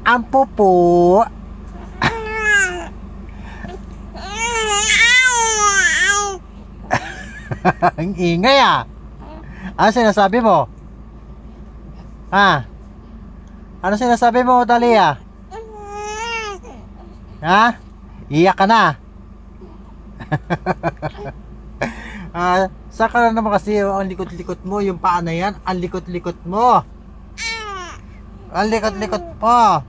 Ang pupo. Ang ingay ah. Ano sinasabi mo? Ha? Ano sinasabi mo, Dalia? Ha? Iyak ka na. Saka na naman kasi ang likot-likot mo, yung paa na yan, ang likot-likot mo. Ang likot-likot mo.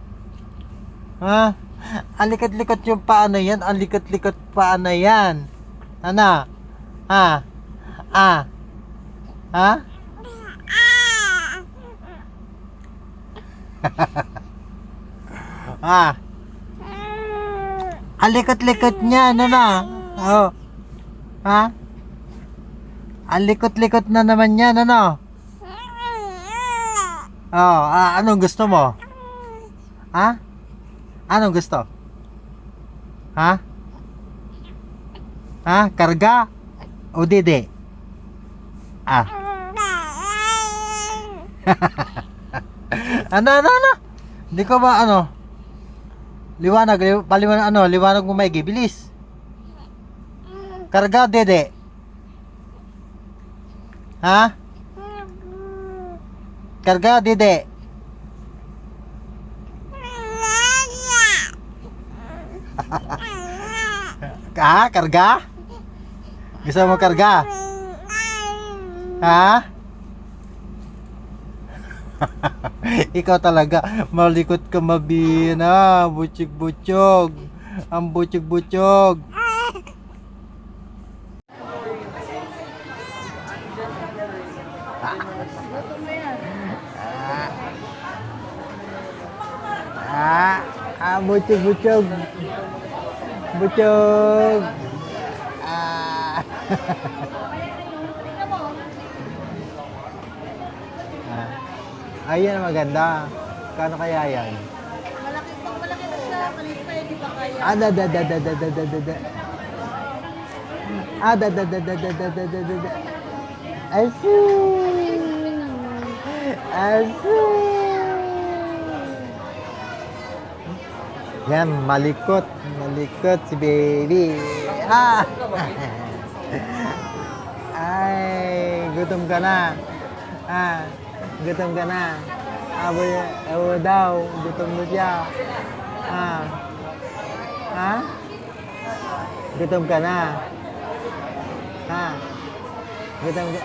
Ha? Ang likot-likot yung paa na yan, ang likot-likot paa na yan. Ano? Ha? Ah? Ha? Ah. Ang likot-likot niya, ano na? Oh. Ha? Ang likot-likot na naman yan, ano? Oh, anong gusto mo? Ha? Anong gusto? Ha? Ha? Karga? O dede? Ah. Ano? Hindi ko ba, liwanag mo maigi, bilis. Karga, dede? Ha? Karga, dede? Karga? Gusto mo karga? Ha? Ikaw talaga, malikot ka mabina, butsig-butsog. Ang butsig-butsog. Butsig-butsog. Butsog. Ayan, maganda. Kano kaya yan? Malaki na siya. Maliit pa yun, di ba kaya? Asu. Yan, malikot si baby. Ay, gutom ka na. Gutom ka na. Abo daw, gutom na siya. Gutom ka na. Gutom ka.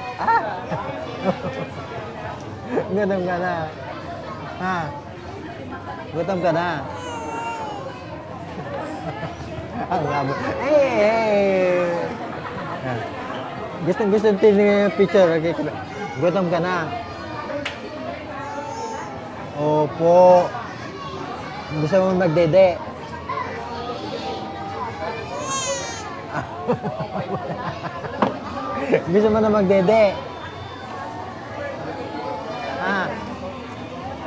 Gutom ka na. Gutom ka na. Ang labo. Gusto tingnan yung picture. Okay. Gutom ka na. Opo. Gusto mo magdede? Gusto mo na magdede?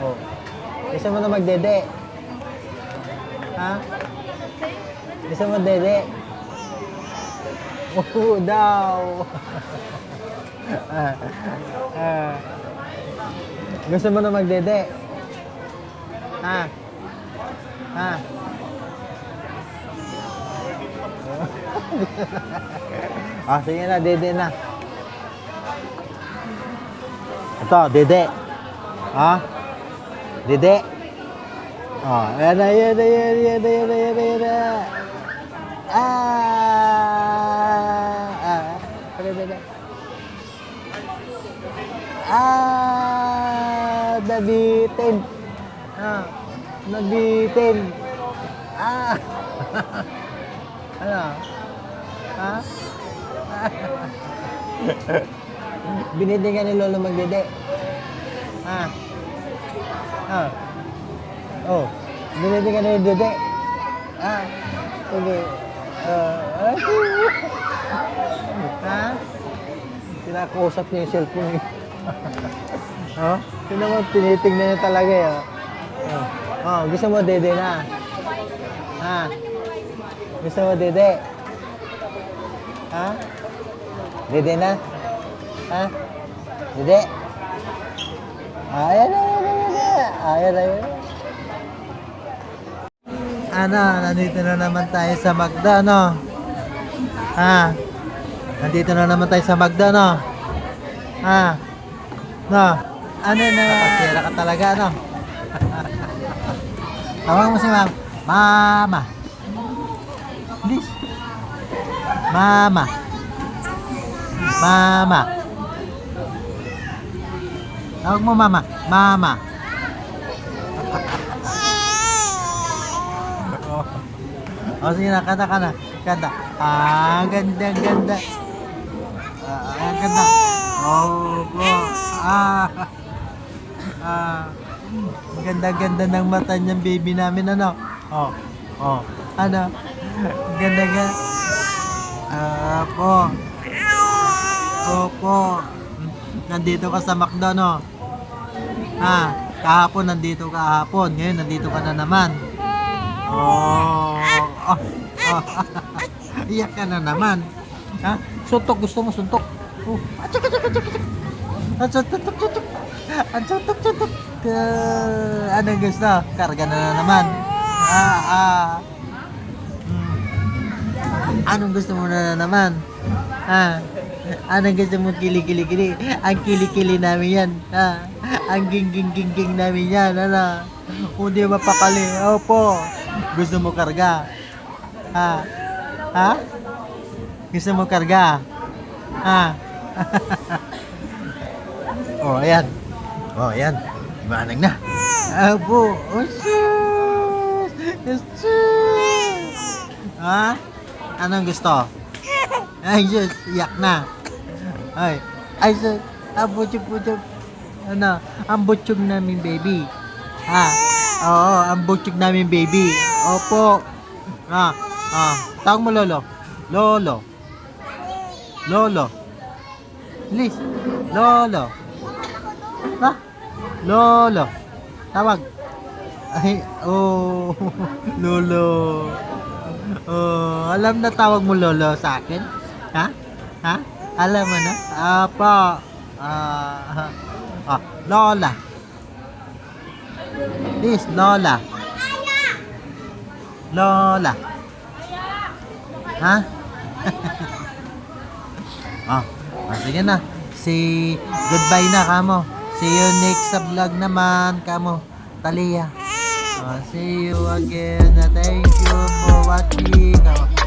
Oh. Gusto mo na magdede? Gusto mo dede? Oo daw. Gusto mo na magdede? Sige na, dede na. Ito, dede. Dede. Ayan na. Nabitin. Nabitin. Ano? Binitin ka ni Lolo magdede. Oh, binitin ka ni dede. Sige. Kinakausap niya yung cellphone eh. Ito naman, tinitignan niya talaga eh. Gusto mo dede na? Gusto mo dede? Dede na? Dede? Ayan na. Ano, nandito na naman tayo sa Magda, no? Ha? Nandito na naman tayo sa Magda, no? Ha? No? Ano na? Kapatira ka talaga, no? Tawag mo si Ma'am. Mama. Please. Mama. Mama. Tawag mo, Mama. Mama. O sige na, kanta ka na. Kanta. Ganda, ganda. Ganda. Opo. Ganda, ganda ng mata niyang baby namin, ano? Ano? Ganda, ganda. Opo. Opo. Nandito ka sa McDo, no? Kahapon nandito ka kahapon. Ngayon nandito ka na naman. Iyak ka na naman. Ha? Suntok, gusto mo suntok? Atsak, atsak, atsak, atsak. Suntok. Anong gusto? Karga na naman. Anong gusto mo na naman? Anong gusto mo kili-kili-kili? Ang kili-kili namin yan. Ang ging-ging-ging-ging namin yan. Ano? Hindi mapakali. Opo. Gusto mo karga? Ha? Gusto mo karga? Ayan. Ayan. Imanag na. Opo. Anong gusto? Ay, sus. Iyak na. Ay, sus. Butyog. Ano? Ang butyog namin, baby. Oo, ang butyog namin, baby. Opo. Tawag mo, Lolo. Lolo. Please. Lolo. Lolo. Tawag. Ay, Lolo. Alam na tawag mo Lolo sa akin? Ha? Alam mo na? Apo. Lola. Please, Lola. Lola. Ha? Sige na. Goodbye na, kamo. See you next sa vlog naman, kamo. Talia. See you again. Thank you for watching.